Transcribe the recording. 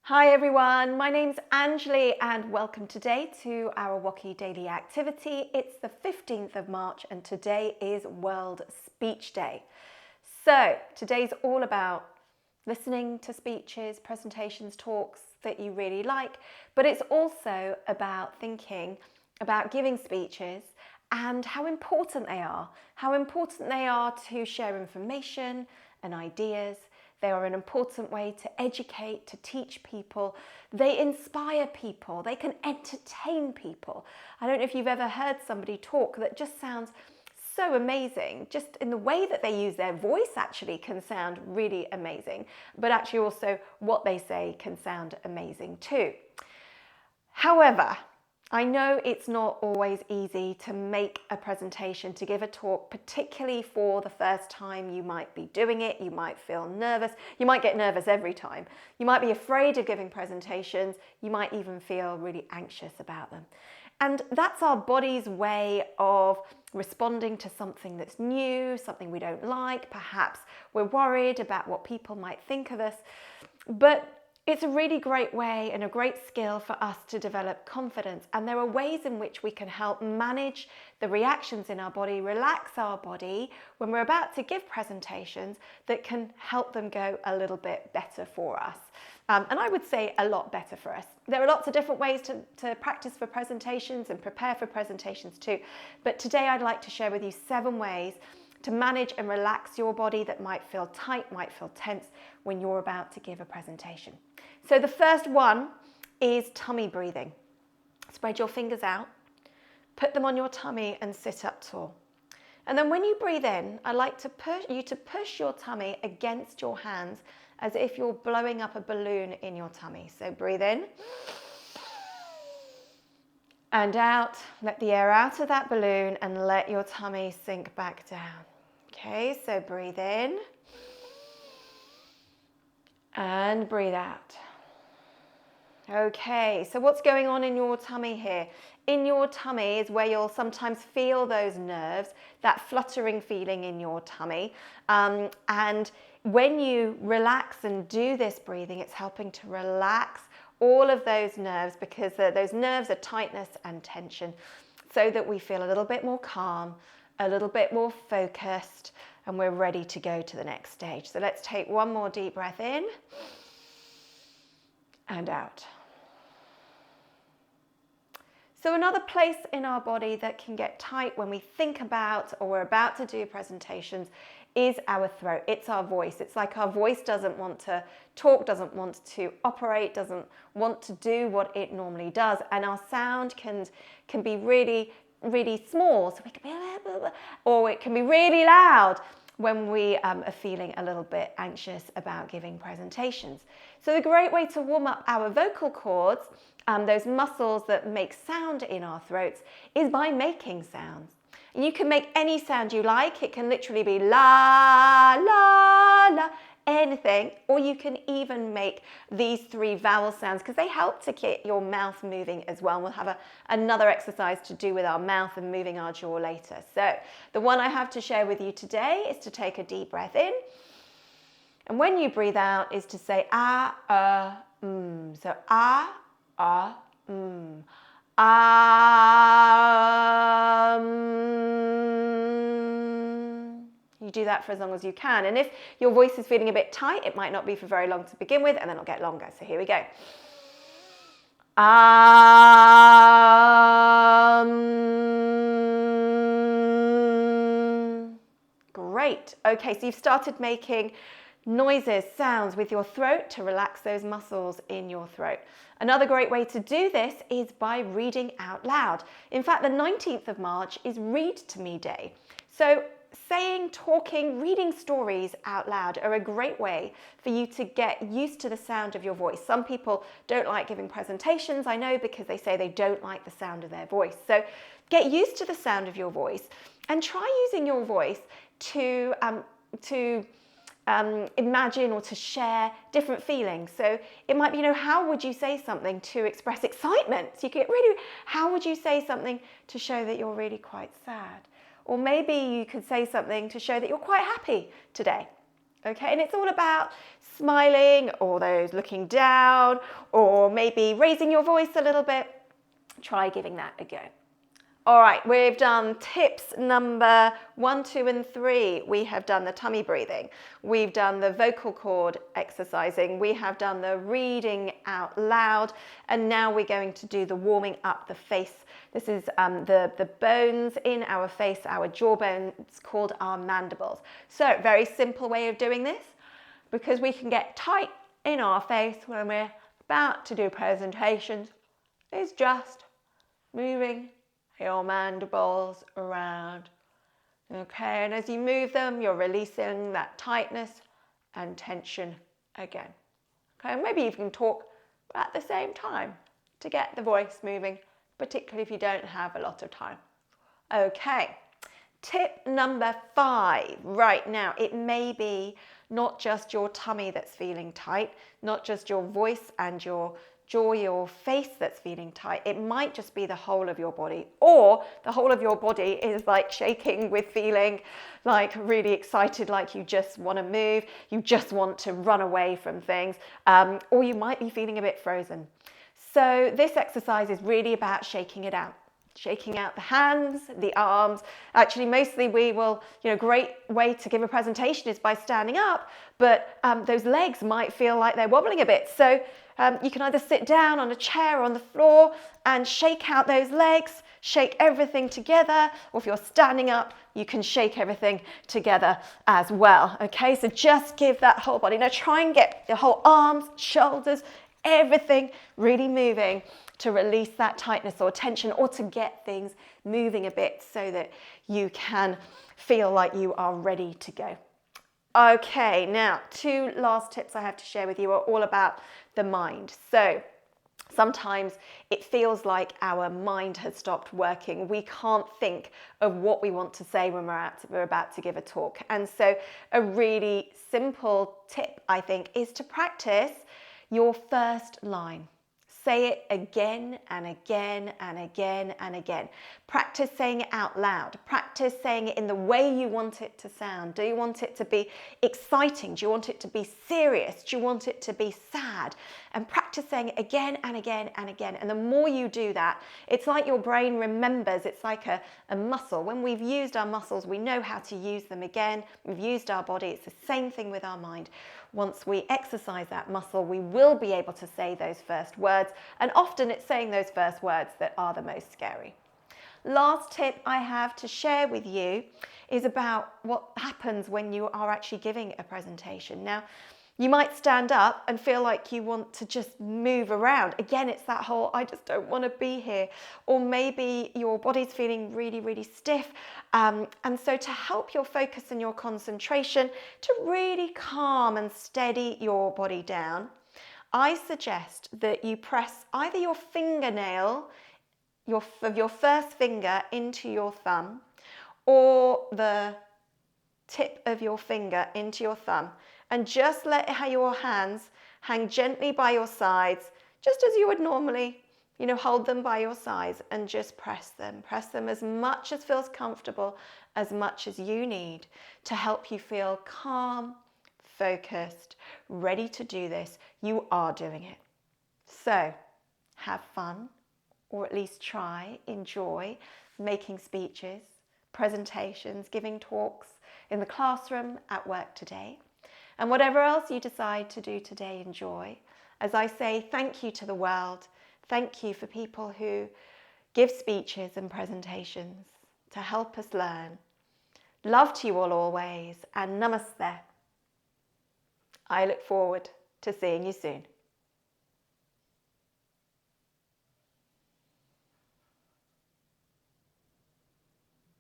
Hi everyone, my name's Anjali and welcome today to our WOCY Daily Activity. It's the 15th of March and today is World Speech Day. So today's all about listening to speeches, presentations, talks that you really like, but it's also about thinking about giving speeches and how important they are to share information and ideas. They are an important way to educate, to teach people. They inspire people. They can entertain people. I don't know if you've ever heard somebody talk that just sounds so amazing. Just in the way that they use their voice actually can sound really amazing, but actually also what they say can sound amazing too. However, I know it's not always easy to make a presentation, to give a talk, particularly for the first time you might be doing it. You might feel nervous. You might get nervous every time. You might be afraid of giving presentations. You might even feel really anxious about them. And that's our body's way of responding to something that's new, something we don't like. Perhaps we're worried about what people might think of us. But it's a really great way and a great skill for us to develop confidence. And there are ways in which we can help manage the reactions in our body, relax our body when we're about to give presentations that can help them go a little bit better for us. And I would say a lot better for us. There are lots of different ways to practice for presentations and prepare for presentations too. But today I'd like to share with you 7 ways to manage and relax your body that might feel tight, might feel tense when you're about to give a presentation. So the first one is tummy breathing. Spread your fingers out, put them on your tummy and sit up tall. And then when you breathe in, I like to push your tummy against your hands as if you're blowing up a balloon in your tummy. So breathe in and out. Let the air out of that balloon and let your tummy sink back down. Okay, so breathe in and breathe out. Okay, so what's going on in your tummy here? In your tummy is where you'll sometimes feel those nerves, that fluttering feeling in your tummy. And when you relax and do this breathing, it's helping to relax all of those nerves because those nerves are tightness and tension so that we feel a little bit more calm, a little bit more focused, and we're ready to go to the next stage. So let's take one more deep breath in and out. So another place in our body that can get tight when we think about or we're about to do presentations is our throat. It's our voice. It's like our voice doesn't want to talk, doesn't want to operate, doesn't want to do what it normally does. And our sound can be really, really small. So we can be, or it can be really loud when we are feeling a little bit anxious about giving presentations. So the great way to warm up our vocal cords, those muscles that make sound in our throats, is by making sounds. And you can make any sound you like. It can literally be la, la, la, anything. Or you can even make these 3 vowel sounds because they help to get your mouth moving as well. We'll have another exercise to do with our mouth and moving our jaw later. So the one I have to share with you today is to take a deep breath in. And when you breathe out is to say ah, So ah, You do that for as long as you can. And if your voice is feeling a bit tight, it might not be for very long to begin with, and then it'll get longer. So here we go. Great. Okay, so you've started making noises, sounds with your throat to relax those muscles in your throat. Another great way to do this is by reading out loud. In fact, the 19th of March is Read to Me Day. So saying, talking, reading stories out loud are a great way for you to get used to the sound of your voice. Some people don't like giving presentations, I know, because they say they don't like the sound of their voice. So get used to the sound of your voice and try using your voice to imagine or to share different feelings. So it might be, how would you say something to express excitement? So you get how would you say something to show that you're really quite sad? Or maybe you could say something to show that you're quite happy today. Okay, and it's all about smiling, or those looking down, or maybe raising your voice a little bit. Try giving that a go. All right, we've done tips number 1, 2, and 3. We have done the tummy breathing. We've done the vocal cord exercising. We have done the reading out loud. And now we're going to do the warming up the face. This is the bones in our face, our jawbones, called our mandibles. So, very simple way of doing this, because we can get tight in our face when we're about to do presentations, is just moving your mandibles around. Okay, and as you move them, you're releasing that tightness and tension again. Okay, and maybe you can talk at the same time to get the voice moving, particularly if you don't have a lot of time. Okay, tip number 5. Right now, it may be not just your tummy that's feeling tight, not just your voice and your jaw, your face that's feeling tight. It might just be the whole of your body, or the whole of your body is like shaking with feeling like really excited, like you just want to move, you just want to run away from things, or you might be feeling a bit frozen. So this exercise is really about shaking it out. Shaking out the hands, the arms. Actually, mostly we will, great way to give a presentation is by standing up, but those legs might feel like they're wobbling a bit. So you can either sit down on a chair or on the floor and shake out those legs, shake everything together, or if you're standing up, you can shake everything together as well. Okay, so just give that whole body. Now try and get the whole arms, shoulders, everything really moving to release that tightness or tension, or to get things moving a bit so that you can feel like you are ready to go. Okay, now 2 last tips I have to share with you are all about the mind. So sometimes it feels like our mind has stopped working. We can't think of what we want to say when we're about to give a talk. And so a really simple tip, I think, is to practice your first line. Say it again and again and again and again. Practice saying it out loud. Practice saying it in the way you want it to sound. Do you want it to be exciting? Do you want it to be serious? Do you want it to be sad? And practice saying it again and again and again. And the more you do that, it's like your brain remembers. It's like a muscle. When we've used our muscles, we know how to use them again. We've used our body. It's the same thing with our mind. Once we exercise that muscle, we will be able to say those first words. And often it's saying those first words that are the most scary. Last tip I have to share with you is about what happens when you are actually giving a presentation. Now, you might stand up and feel like you want to just move around. Again, it's that whole, I just don't want to be here. Or maybe your body's feeling really, really stiff. And so to help your focus and your concentration, to really calm and steady your body down, I suggest that you press either your fingernail, your first finger into your thumb, or the tip of your finger into your thumb, and just let your hands hang gently by your sides, just as you would normally, hold them by your sides, and just press them. Press them as much as feels comfortable, as much as you need to help you feel calm, focused, ready to do this. You are doing it. So have fun, or at least try, enjoy making speeches, presentations, giving talks in the classroom, at work today. And whatever else you decide to do today, enjoy. As I say, thank you to the world. Thank you for people who give speeches and presentations to help us learn. Love to you all always, and namaste. I look forward to seeing you soon.